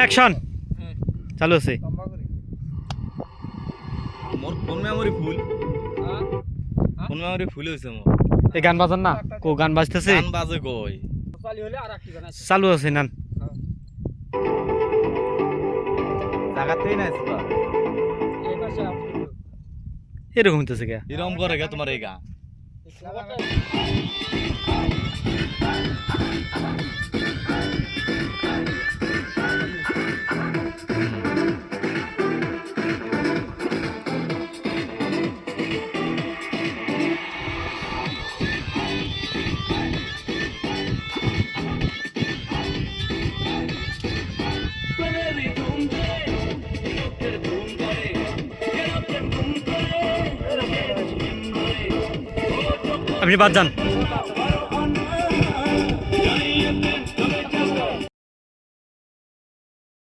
Action চালু আছে। মোর phone memory full phone memory full হইছে মোর। এই গান বাজান না কো গান বাজতেছে গান বাজে কই চালু আছে নান জায়গাতেই নাই বা এরকম হইতেছে কে এরকম করে গে তোমার এই গান আপনি বাদ যান।